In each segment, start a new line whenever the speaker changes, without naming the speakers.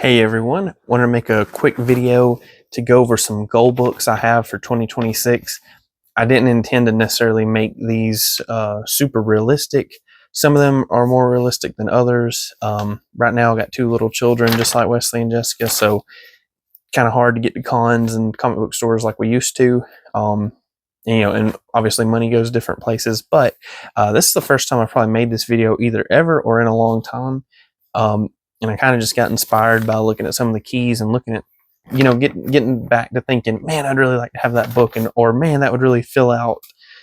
Hey everyone, wanted to make a quick video to go over some goal books I have for 2026. I didn't intend to necessarily make these super realistic. Some of them are more realistic than others. Right now I got two little children just like Wesley and Jessica, so kind of hard to get to cons and comic book stores like we used to. And obviously money goes different places, but this is the first time I've probably made this video either ever or in a long time. And I kind of just got inspired by looking at some of the keys and looking at, getting back to thinking, man, I'd really like to have that book, or man, that would really fill out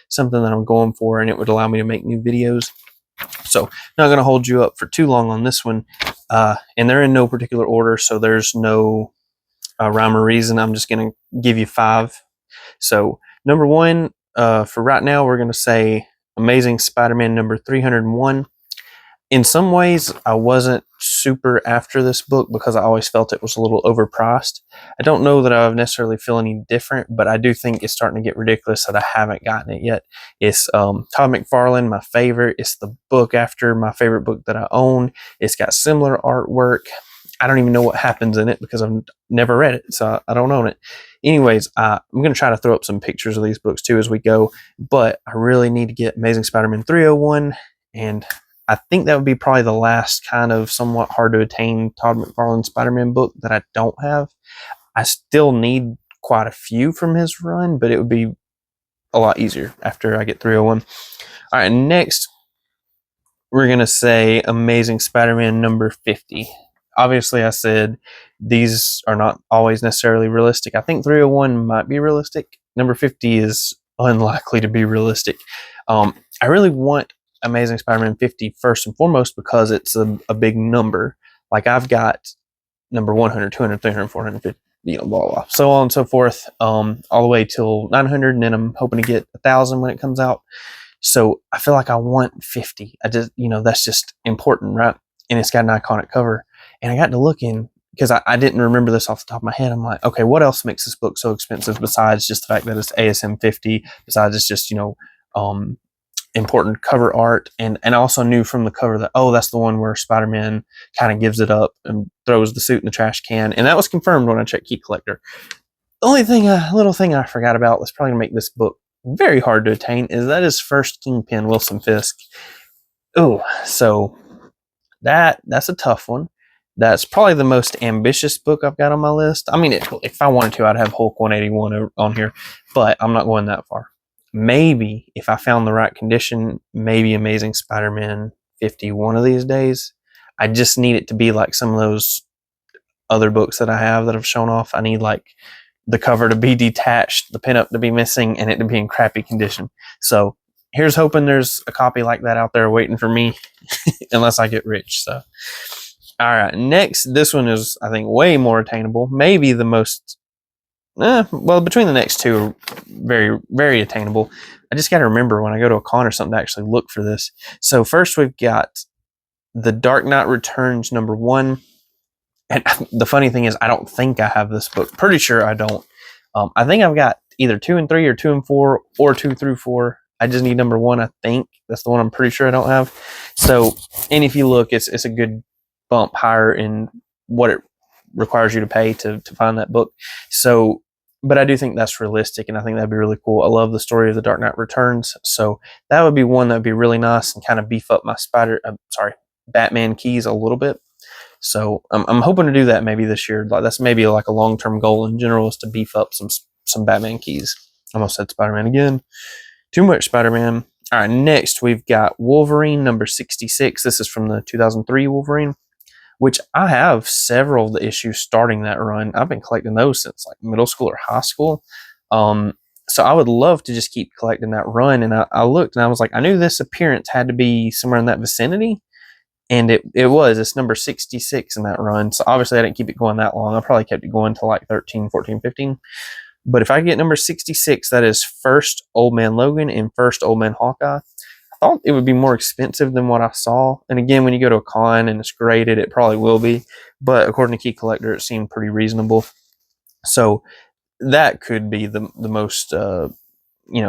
something that I'm going for, and it would allow me to make new videos. So not going to hold you up for too long on this one, and they're in no particular order, so there's no rhyme or reason. I'm just going to give you 5. So number 1, for right now, we're going to say Amazing Spider-Man number 301. In some ways, I wasn't super after this book because I always felt it was a little overpriced. I don't know that I necessarily feel any different, but I do think it's starting to get ridiculous that I haven't gotten it yet. It's Todd McFarlane, my favorite. It's the book after my favorite book that I own. It's got similar artwork. I don't even know what happens in it because I've never read it, so I don't own it. Anyways, I'm going to try to throw up some pictures of these books too as we go, but I really need to get Amazing Spider-Man 301, and I think that would be probably the last kind of somewhat hard to attain Todd McFarlane Spider-Man book that I don't have. I still need quite a few from his run, but it would be a lot easier after I get 301. All right, next we're going to say Amazing Spider-Man number 50. Obviously, I said these are not always necessarily realistic. I think 301 might be realistic. Number 50 is unlikely to be realistic. I really want Amazing Spider-Man 50 first and foremost because it's a big number. Like I've got number 100, 200, 300, 450, blah, blah, so on and so forth, all the way till 900, and then I'm hoping to get 1,000 when it comes out. So I feel like I want 50. I just, that's just important, right? And it's got an iconic cover. And I got to looking because I didn't remember this off the top of my head. I'm like, okay, what else makes this book so expensive besides just the fact that it's ASM 50? Besides it's just important cover art, and I also knew from the cover that, oh, that's the one where Spider-Man kind of gives it up and throws the suit in the trash can, and that was confirmed when I checked Key Collector. The only thing, little thing I forgot about that's probably gonna make this book very hard to attain is that his first Kingpin, Wilson Fisk. Oh, so that's a tough one. That's probably the most ambitious book I've got on my list. I mean, if I wanted to, I'd have Hulk 181 on here, but I'm not going that far. Maybe if I found the right condition, maybe Amazing Spider-Man 50 one of these days. I just need it to be like some of those other books that I have that have shown off. I need like the cover to be detached, the pinup to be missing, and it to be in crappy condition. So here's hoping there's a copy like that out there waiting for me, unless I get rich. So, all right, next, this one is, I think, way more attainable. Maybe the most between the next two are very, very attainable. I just got to remember when I go to a con or something to actually look for this. So first we've got The Dark Knight Returns number 1. And the funny thing is, I don't think I have this book. Pretty sure I don't. I think I've got either 2 and 3 or 2 and 4 or 2 through 4. I just need number 1, I think. That's the one I'm pretty sure I don't have. So, and if you look, it's a good bump higher in what it requires you to pay to find that book. So, but I do think that's realistic, and I think that'd be really cool. I love the story of The Dark Knight Returns, so that would be one that would be really nice and kind of beef up my Batman keys a little bit. So I'm hoping to do that maybe this year. Like that's maybe like a long-term goal in general, is to beef up some Batman keys. I almost said Spider-Man again. Too much Spider-Man. All right, next we've got Wolverine number 66. This is from the 2003 Wolverine, which I have several of the issues starting that run. I've been collecting those since like middle school or high school. So I would love to just keep collecting that run. And I looked and I was like, I knew this appearance had to be somewhere in that vicinity. And it's number 66 in that run. So obviously I didn't keep it going that long. I probably kept it going to like 13, 14, 15. But if I get number 66, that is first Old Man Logan and first Old Man Hawkeye. I thought it would be more expensive than what I saw. And again, when you go to a con and it's graded, it probably will be. But according to Key Collector, it seemed pretty reasonable. So that could be the most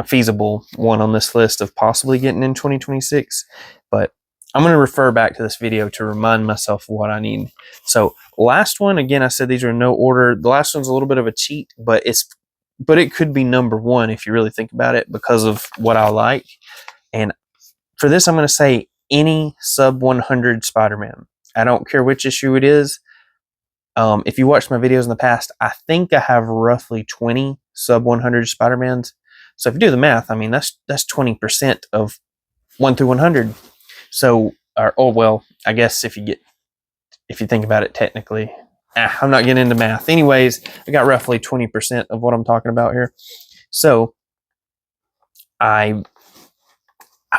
feasible one on this list of possibly getting in 2026. But I'm going to refer back to this video to remind myself what I need. So last one, again, I said these are in no order. The last one's a little bit of a cheat, but it could be number one if you really think about it because of what I like. And for this, I'm going to say any sub 100 Spider-Man. I don't care which issue it is. If you watched my videos in the past, I think I have roughly 20 sub 100 Spider-Mans. So if you do the math, I mean, that's 20% of 1 through 100. So, well, I guess if you think about it technically, I'm not getting into math. Anyways, I got roughly 20% of what I'm talking about here. So I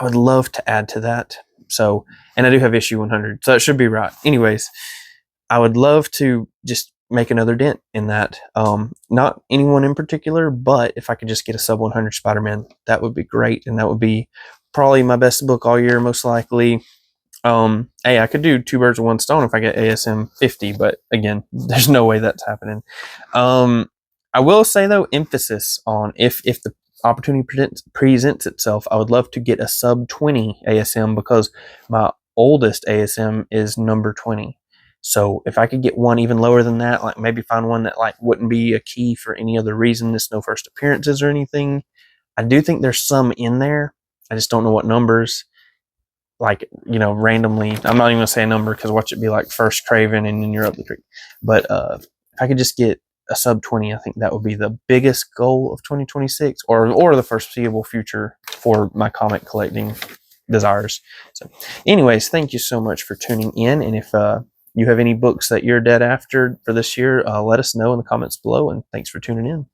would love to add to that. So, and I do have issue 100, so it should be right. Anyways, I would love to just make another dent in that. Not anyone in particular, but if I could just get a sub 100 Spider-Man, that would be great, and that would be probably my best book all year, most likely. Hey, I could do 2 birds with 1 stone if I get ASM 50, but again, there's no way that's happening. I will say though, emphasis on if the opportunity presents itself, I would love to get a sub 20 ASM because my oldest ASM is number 20. So if I could get one even lower than that, like maybe find one that like wouldn't be a key for any other reason, it's no first appearances or anything. I do think there's some in there. I just don't know what numbers. Like, randomly, I'm not even gonna say a number because watch it be like first Craven and then you're up the creek. But if I could just get a sub 20, I think that would be the biggest goal of 2026 or the foreseeable future for my comic collecting desires. So anyways, thank you so much for tuning in. And if you have any books that you're dead after for this year, let us know in the comments below. And thanks for tuning in.